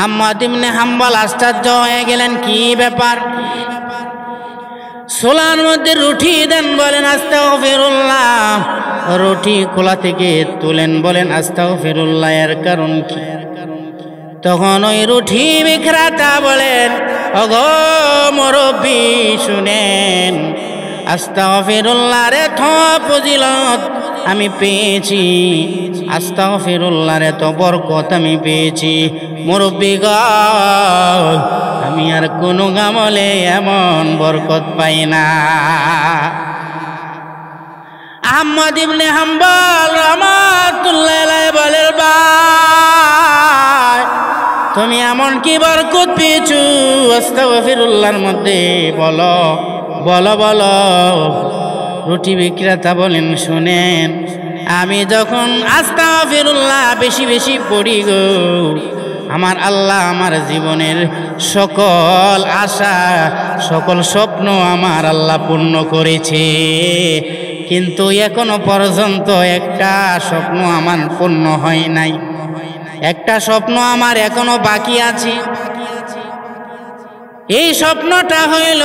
আহমদ ইবনে হাম্বল আশ্চর্য হয়ে গেলেন, কি ব্যাপার? চুলার মধ্যে রুটি দেন বলেন আস্তাগফিরুল্লাহ, রুটি খোলা থেকে তুলেন বলেন আস্তাগফিরুল্লাহ, এর কারণ কি? তখন ওই রুটি বিক্রেতা বলেন, ওগো মুরব্বি শুনেন, আস্তাগফিরুল্লাহর এত ফজিলত আমি পেয়েছি, আস্তাগফিরুল্লাহর এত বরকত আমি পেয়েছি, মুরব্বি গো আমি আর কোনো আমলে এমন বরকত পাই না। আহমদ ইবনে হাম্বল রাহমাতুল্লাহি আলাইহি বলেন, ভাই তুমি এমন কি বরকত পেয়েছো আস্তাগফিরুল্লাহর মধ্যে? বলো বলো বলো। রুটি বিক্রেতা বলেন, শুনেন, আমি যখন আস্তাগফিরুল্লাহ বেশি বেশি পড়ি গো, আমার আল্লাহ আমার জীবনের সকল আশা সকল স্বপ্ন আমার আল্লাহ পূর্ণ করেছে, কিন্তু এখনো পর্যন্ত একটা স্বপ্ন আমার পূর্ণ হয় নাই, একটা স্বপ্ন আমার এখনো বাকি আছে। এই স্বপ্নটা হইল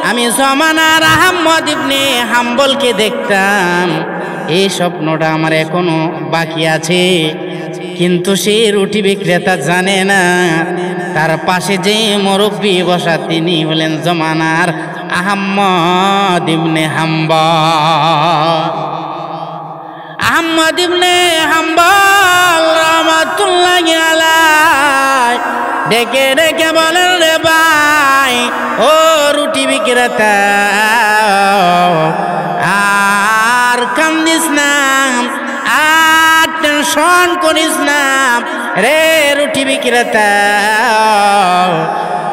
আমি জমানার আহমদ ইবনে হাম্বলকে দেখতাম, এই স্বপ্নটা আমার এখনো বাকি আছে, কিন্তু সেই রুটি বিক্রেতা জানে না তার পাশে যে মুরব্বি বসা তিনি হলেন জমানার আহমদ ইবনে হাম্বল। আহমদ ইবনে হাম্বল রাহমাতুল্লাহি আলাইহি ডেকে ডেকে বলেন, রে ভাই ও রুটি বিক্রেতা, আর কান্দিস না, আর টেনশন করিস না রে রুটি বিক্রেতা,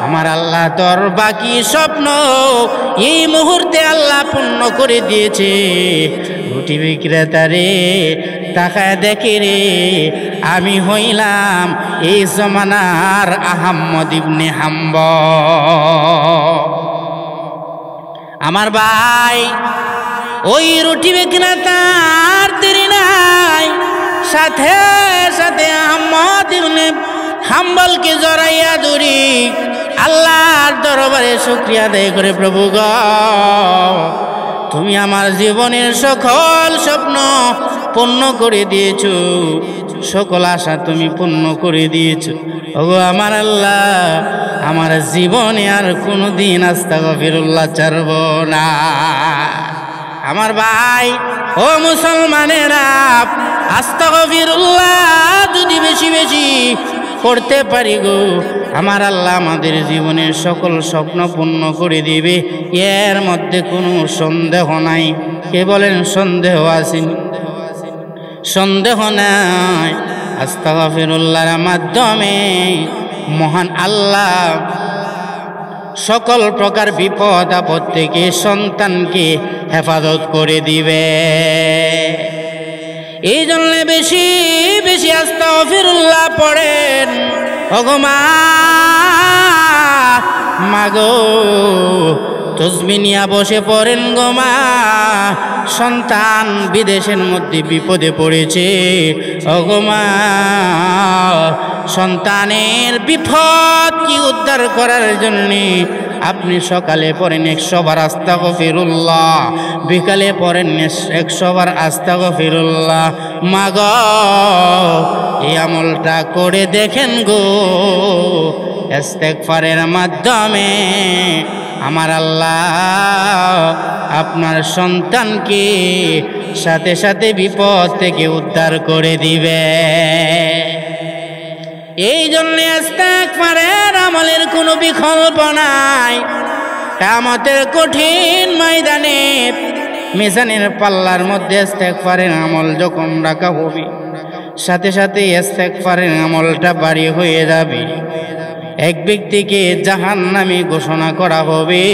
আমার আল্লাহ তোর বাকি স্বপ্ন এই মুহূর্তে আল্লাহ পূর্ণ করে দিয়েছে। রুটি বিক্রেতা রে তাকায় দেখে রে, আমি হইলাম এই জমানার আহমদ ইবনে হাম্বল। আমার ভাই ওই রুটি বিক্রেতার দেরি নাই, সাথে সাথে আহমদ ইবনে হাম্বলকে জড়াইয়া ধরি আল্লাহর দরবারে শুকরিয়া আদায় করে, প্রভু গো তুমি আমার জীবনের সকল স্বপ্ন পূর্ণ করে দিয়েছো, সকল আশা তুমি পূর্ণ করে দিয়েছো। ওগো আমার আল্লাহ, আমার জীবনে আর কোনোদিন আস্তাগফিরুল্লাহ ছাড়ব না। আমার ভাই ও মুসলমানেরা, আস্তাগফিরুল্লাহ যদি বেশি বেশি করতে পারি গো, আমার আল্লাহ আমাদের জীবনের সকল স্বপ্ন পূর্ণ করে দিবে, এর মধ্যে কোনো সন্দেহ নাই। কে বলেন সন্দেহ আছে? সন্দেহ নাই। আস্তাগফিরুল্লাহর মাধ্যমে মহান আল্লাহ সকল প্রকার বিপদ আপদ থেকে সন্তানকে হেফাজত করে দিবে। এই জন্য বেশি বেশি আস্তাগফিরুল্লাহ পড়েন। ওগো মা গো তসবিহ নিয়া বসে পড়েন গো মা, সন্তান বিদেশের মধ্যে বিপদে পড়েছে। ওগো মা, সন্তানের বিপদ কি উদ্ধার করার জন্য আপনি সকালে পড়েন 100 বার আস্তাগফিরুল্লাহ, বিকালে পড়েন 100 বার আস্তাগফিরুল্লাহ। মা গো এই আমলটা করে দেখেন গো, ইস্তেগফারের মাধ্যমে আমার আল্লাহ আপনার সন্তানকে সাথে সাথে বিপদ থেকে উদ্ধার করে দিবে। এই জন্য ইস্তেগফারের আমলের কোনো বিকল্প নাই। কিয়ামতের কঠিন ময়দানে মিজানের পাল্লার মধ্যে ইস্তেগফারের আমল যখন রাখা হবে, সাথে সাথে ইস্তেগফারের আমলটা বাড়ি হয়ে যাবে। এক ব্যক্তিকে জাহান্নামী ঘোষণা করা হবে।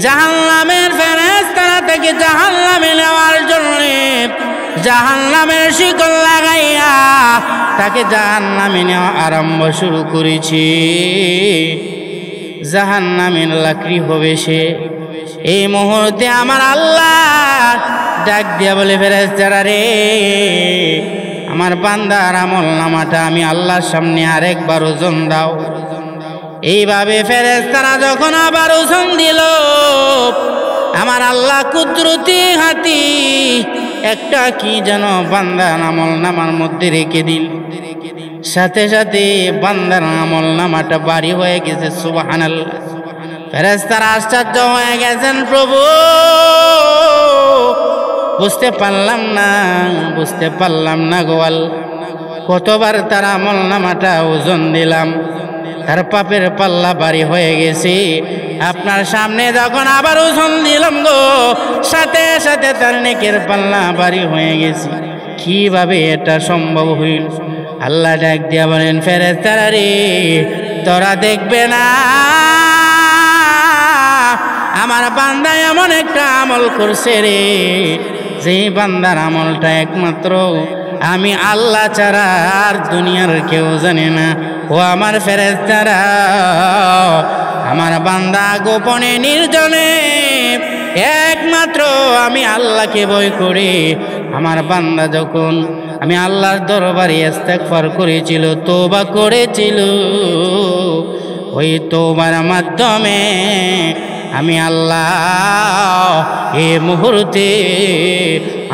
জাহান্নামের ফেরেশতারা তাকে জাহান্নামে নেওয়ার জন্য জাহান্নামের শিকল লাগাইয়া তাকে জাহান্নামে নেওয়া আরম্ভ শুরু করেছে। জাহান্নামের লাকড়ি হবে সে। এই মুহূর্তে আমার আল্লাহ ডাক দিয়া বলে, ফেরেশতারা রে, আমার বান্দার আমল নামাটা আমি আল্লাহর সামনে আরেকবার ওজন দাও। এইভাবে ফেরেশতারা যখন আবার ওজন দিল, আমার আল্লাহ কুদরতি হাতি একটা কি যেন বান্দার আমল নামার মধ্যে রেখে দিল। সাথে সাথে বান্দার আমল নামাটা বাড়ি হয়ে গেছে। সুবহানাল্লাহ। ফেরেশতারা আশ্চর্য হয়ে গেছেন, প্রভু বুঝতে পারলাম না গোয়াল, কতবার তার আমল নামাটা ওজন দিলাম, তার পাপের পাল্লা বাড়ি হয়ে গেছে। আপনার সামনে যখন আবার ওজন দিলাম গো, সাথে সাথে তার নেকের পাল্লা বাড়ি হয়ে গেছে। কিভাবে এটা সম্ভব হইল? আল্লাহ ডাক দিয়া বলেন, ফেরেশতারা রে, তোরা দেখবে না আমার বান্দা এমন একটা আমল করছে রে, যে বান্দার আমলটা একমাত্র আমি আল্লাহ ছাড়া আর দুনিয়ার কেউ জানে না। ও আমার ফেরেশতারা, আমার বান্দা গোপনে নির্জনে একমাত্র আমি আল্লাহকে ভয় করে আমার বান্দা যখন আমি আল্লাহর দরবারে ইস্তেগফার করেছিল, তওবা করেছিল, ওই তওবার মাধ্যমে আমি আল্লাহ এই মুহূর্তে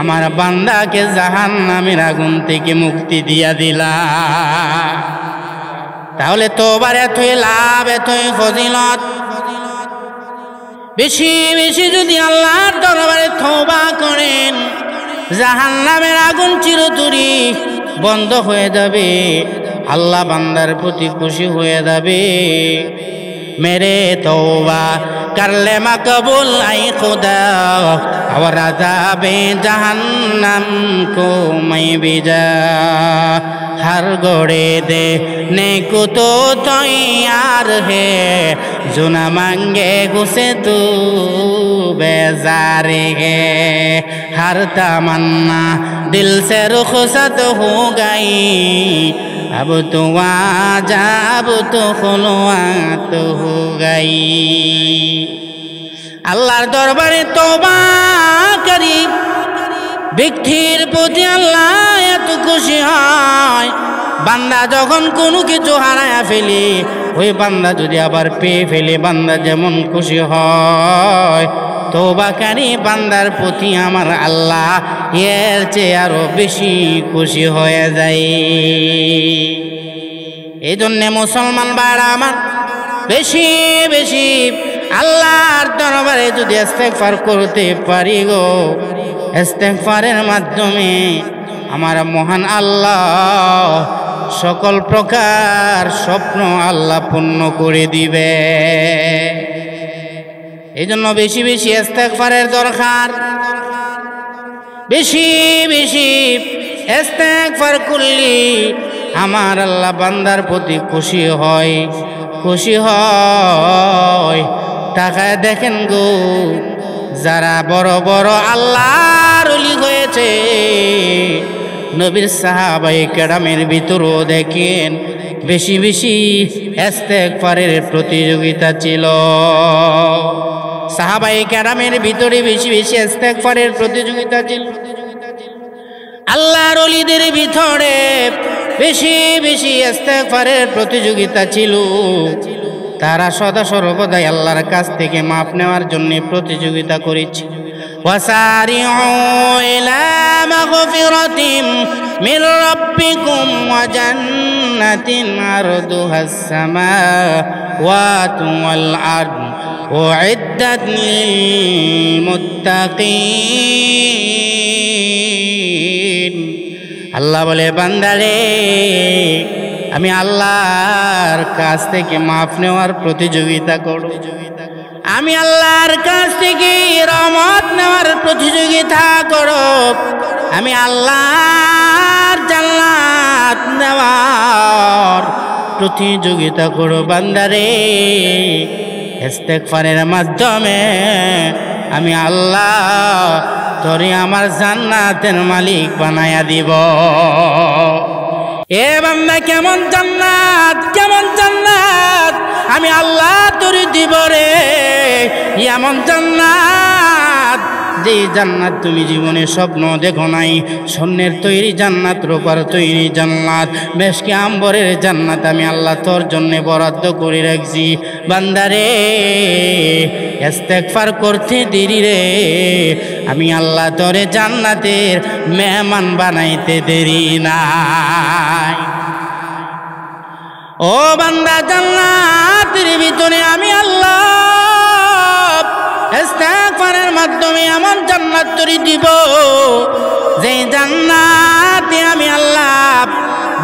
আমার বান্দাকে জাহান্নামের আগুন থেকে মুক্তি দিয়া দিলাম। তাহলে তওবার এতই লাভ, এতই ফজিলত। বেশি বেশি যদি আল্লাহর দরবারে তওবা করেন, জাহান্নামের আগুন চিরতরে বন্ধ হয়ে যাবে। আল্লাহ বান্দার প্রতি খুশি হয়ে যাবে। मेरे तौबा कर ले मकबूल आई खुदा, और अज़ाबे जहन्नम को मैं बिजा, हर घोड़े देने को तो तैयार है, जो न मांगे उसे तू बेजार है, हर तमन्ना दिल से रुखसत हो गई, अब तो आजा, अब तो खुलवात हो गई। আল্লাহর দরবারে তওবা করি ব্যক্তির প্রতি আল্লাহ এত খুশি হয়। বান্দা যখন কোনো কিছু হারায়া ফেলে, ওই বান্দা যদি আবার পেয়ে ফেলে, বান্দা যেমন খুশি হয়, তওবাকারী বান্দার প্রতি আমার আল্লাহ এর চেয়ে আরো বেশি খুশি হয়ে যায়। এই জন্যে মুসলমান ভাইরা আমার, বেশি বেশি আল্লাহর দরবারে যদি ইস্তেগফার করতে পারি গো, ইস্তেগফারের মাধ্যমে আমার মহান আল্লাহ সকল প্রকার স্বপ্ন আল্লাহ পূর্ণ করে দিবে। এই জন্য বেশি বেশি ইস্তেগফারের দরকার। বেশি বেশি ইস্তেগফার করলে আমার আল্লাহ বান্দার প্রতি খুশি হয়, খুশি হয়। তাকায় দেখেন গো, যারা বড় বড় আল্লাহর ওলি হয়েছে, নবীর সাহাবায়ে কেরামের ভিতরও দেখেন বেশি বেশি ইস্তেগফারের প্রতিযোগিতা ছিল। সাহাবায়ে কেরামের ভিতরে বেশি বেশি ইস্তেগফারের প্রতিযোগিতা ছিল। আল্লাহর ওলিদের ভিতরে বেশি বেশি ইস্তেগফারের প্রতিযোগিতা ছিল। তারা সদা সর্বদাই আল্লাহর কাছ থেকে মাপ নেওয়ার জন্য প্রতিযোগিতা করেছে। ওয়াসারিউ ইলা মাগফিরাতিম মির রাব্বিকুম ওয়া জান্নাতিন আরদুহাস সামাওয়াতু ওয়াল আরদ উইদ্দাত লিল মুত্তাকিন। আল্লাহ বলে, বান্দারে আমি আল্লাহর কাছ থেকে মাফ নেওয়ার প্রতিযোগিতা করো, আমি আল্লাহর কাছ থেকে রহমত নেওয়ার প্রতিযোগিতা করো, আমি আল্লাহর জান্নাত নেওয়ার প্রতিযোগিতা করো। বান্দারে ইস্তেগফারের মাধ্যমে আমি আল্লাহ তোরে আমার জান্নাতের মালিক বানায়া দিব। এ বান্দা, কেমন জান্নাত, কেমন জান্নাত আমি আল্লাহ তোরে দিব রে, এমন জান্নাত যে জান্নাত তুমি জীবনে স্বপ্ন দেখো নাই। স্বর্ণের তৈরি জান্নাত, রূপার তৈরি জান্নাত, মেশকে আম্বরের জান্নাত আমি আল্লাহ তোর জন্য বরাদ্দ করে রাখছি। বান্দারে ইস্তেগফার করতে দেরি রে, আমি আল্লাহ তোরে জান্নাতের মেহমান বানাইতে দেরি নাই। ও বান্দা, জান্নাতের ভিতরে আমি আল্লাহ ইস্তেগফারের মাধ্যমে এমন জান্নাত তৈরি দিব, যে জান্নাতে আমি আল্লাহ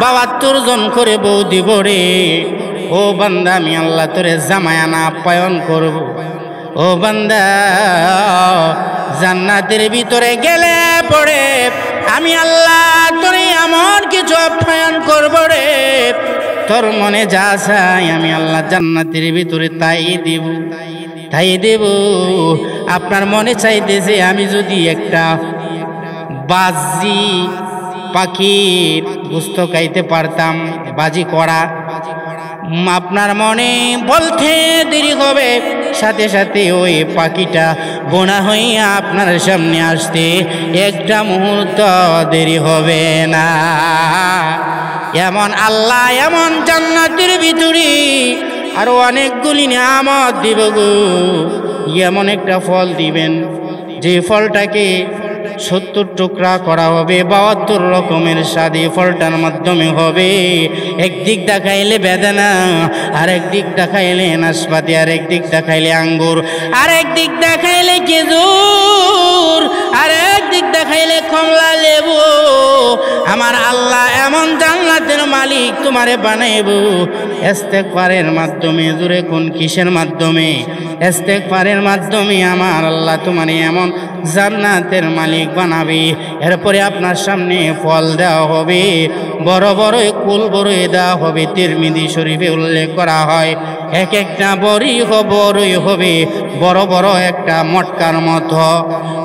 ৭২ জন করে বউ দিব রে। ও বান্দা, আমি আল্লাহ তোরে জামায়ানা আপ্যায়ন করব। ও বান্দা, জান্নাতের ভিতরে গেলে পড়ে আমি আল্লাহ তোরে এমন কিছু আপ্যায়ন করব রে, তোর মনে যা চাই আমি আল্লাহ জান্নাতের ভিতরে তাই দিব, তাই দেব। আপনার মনে চাইতেছে আমি যদি একটা বাজি পাখির গোস্ত খাইতে পারতাম, বাজি করা, আপনার মনে বলতে দেরি হবে, সাথে সাথে ওই পাখিটা বোনা হইয়া আপনার সামনে আসতে একটা মুহূর্ত দেরি হবে না। এমন আল্লাহ এমন জান্নাতের ভিতরে আরো অনেকগুলি নিয়ামত দিব গো। এমন একটা ফল দিবেন যে ফলটাকে ৭০ টুকরা করা হবে, ৭২ রকমের স্বাদে ফলটার মাধ্যমে হবে। একদিক দেখাইলে বেদানা, আরেক দিক দেখাইলে নাশপাতি, আরেক দিক দেখাইলে আঙ্গুর, আরেক দিক দেখাইলে খেজুর, আরেক দিক দেখাইলে কমলা লেবু। আমার আল্লাহ এমন জান্নাতের মালিক তোমারে বানাইব ইস্তেগফারের মাধ্যমে। জোরে কোন কিসের মাধ্যমে? ইস্তেগফারের মাধ্যমে আমার আল্লাহ তোমারে এমন জান্নাতের মালিক বানাবে। এরপরে আপনার সামনে ফল দেওয়া হবে, বড় বড় কুল বড়ই দেওয়া হবে। তিরমিজি শরীফে উল্লেখ করা হয়, এক একটা বড়ই হবে বড় বড় একটা মটকার মতো।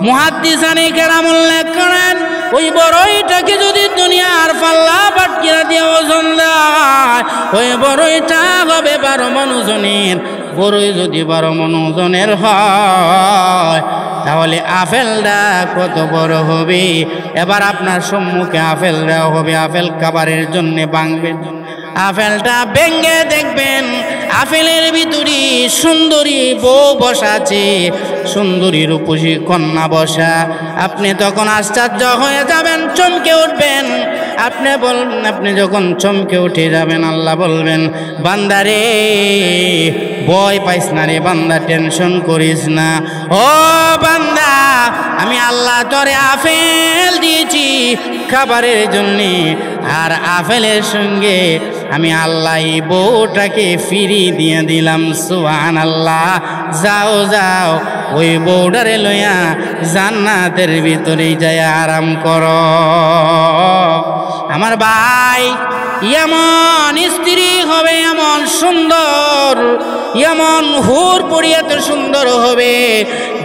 মুহাদ্দিসানে কেরাম উল্লেখ করেন, ওই বড়ইটাকে যদি দুনিয়ার পাল্লা পাটকিরা দিয়ে ওজন দেয়, ওই বড়ইটা হবে 12 মণ ওজনের। বড়ই যদি 12 মণ ওজনের হয়, তাহলে আপেলটা কত বড় হবে। এবার আপনার সম্মুখে আপেল দেওয়া হবে, আপেল খাবারের জন্য ভাঙবেন, আপেলটা ভেঙে দেখবেন আপেলের ভিতরে সুন্দরী বউ বসা আছে, সুন্দরী রূপসী কন্যা বসা। আপনি তখন আশ্চর্য হয়ে যাবেন, চমকে উঠবেন। আপনি যখন চমকে উঠে যাবেন, আল্লাহ বলবেন, বান্দারে ভয় পাইস না রে বান্দা, টেনশন করিস না। ও বান্দা, আমি আল্লাহ তোরে আপেল দিয়েছি খাবারের জন্যে, আর আপেলের সঙ্গে আমি আল্লাহ এই বউটাকে ফিরি দিয়ে দিলাম। সুবহানাল্লাহ। যাও যাও, ওই বউটারে লইয়া জান্নাতের ভিতরে যায় আরাম করো। আমার ভাই, এমন স্ত্রী হবে, এমন সুন্দর, এমন হুরপুরি এত সুন্দর হবে,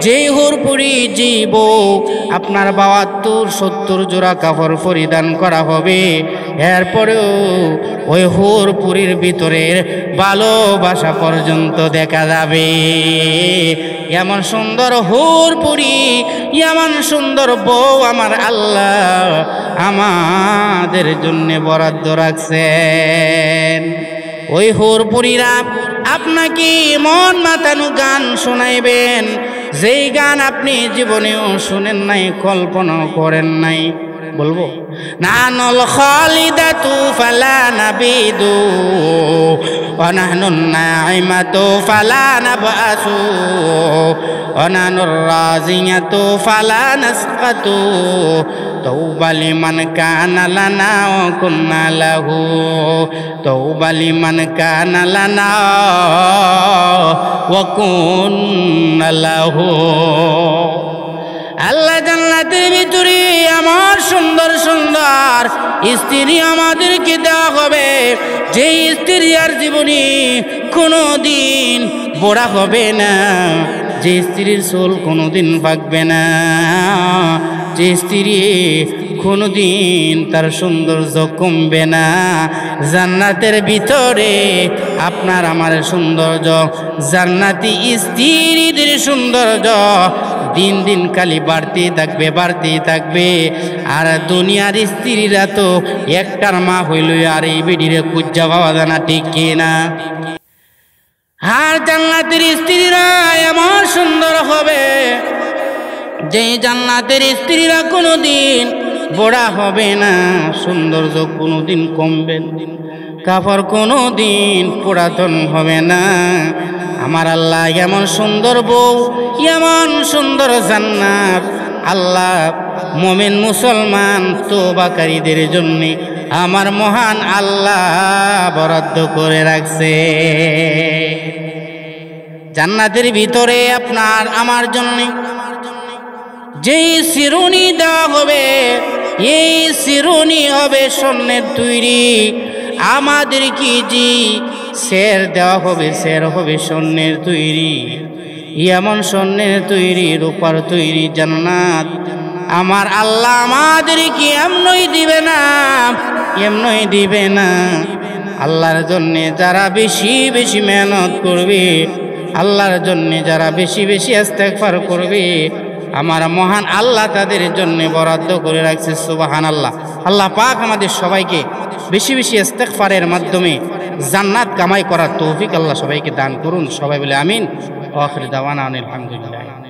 যেই হুরপুরি যে বউ আপনার ৭২-৭০ জোড়া কাপড় পরিধান করা হবে। এরপরেও ওই হুরপুরির ভিতরের ভালোবাসা পর্যন্ত দেখা যাবে। এমন সুন্দর হুরপুরি, এমন সুন্দর বউ আমার আল্লাহ আমাদের জন্য বরাদ্দ রাখছেন। ওই হুরপুরিরা আপনাকে মন মাতানো গান শোনাইবেন, যেই গান আপনি জীবনেও শুনেন নাই, কল্পনা করেন নাই। বলবো নানুল খালিদাতু ফালা নাবিদু ওয়া নাহনুন নাইমাতু ফালা নাবআসু ওয়া নানুর রাজিয়াতু ফালা নাসকাতু তওবা লিমান কানা লানা ওয়া কুন্না লাহু তওবা লিমান কানা লানা ওয়া কুন্না লাহু। আল্লাহ জান্নাতের ভিতরে আমার সুন্দর সুন্দর স্ত্রী আমাদেরকে দেওয়া হবে, যে স্ত্রী আর জীবনে কোনো দিন বড়া হবে না, যে স্ত্রীর চুল কোনোদিন পাকবে না, যে স্ত্রী কোনোদিন তার সৌন্দর্য কমবে না। জান্নাতের ভিতরে আপনার আমার সৌন্দর্য, জান্নাতি স্ত্রীদের সৌন্দর্য দিন দিন খালি বাড়তেই থাকবে, বাড়তেই থাকবে। আর দুনিয়ার স্ত্রীরা তো একটার মা হইল আর এই বেডিরে কুজ্জা পাওয়া যায় না, ঠিক কিনা? আর জান্নাতের স্ত্রীরা এমন সুন্দর হবে যে জান্নাতের স্ত্রীরা কোনোদিন বড়া হবে না, সৌন্দর্য কোনোদিন কমবে না, কাপড় কোনোদিন পুরাতন হবে না। আমার আল্লাহ এমন সুন্দর বউ, এমন সুন্দর জান্নাত আল্লাহ মুমিন মুসলমান তওবাকারীদের জন্য আমার মহান আল্লাহ বরাদ্দ করে রাখছে। জান্নাতের ভিতরে আপনার আমার জন্য যেই শিরোনি দেওয়া হবে, এই শিরোনি হবে স্বর্ণের তৈরি। আমাদের কি জি শের দেওয়া হবে, শের হবে স্বর্ণের তৈরি। এমন স্বর্ণের তৈরি, রূপার তৈরি জান্নাত আমার আল্লাহ আমাদেরকে এমনই দিবে না, এমনই দিবে না। আল্লাহর জন্যে যারা বেশি বেশি মেহনত করবে, আল্লাহর জন্যে যারা বেশি বেশি ইস্তেগফার করবে, আমার মহান আল্লাহ তাদের জন্য বরাদ্দ করে রাখছে। সুবহানাল্লাহ। আল্লাহ পাক আমাদের সবাইকে বেশি বেশি ইস্তেগফারের মাধ্যমে জান্নাত কামাই করার তৌফিক আল্লাহ সবাইকে দান করুন। সবাই বলে আমিন। আখির দাওয়ানা আলহামদুলিল্লাহ।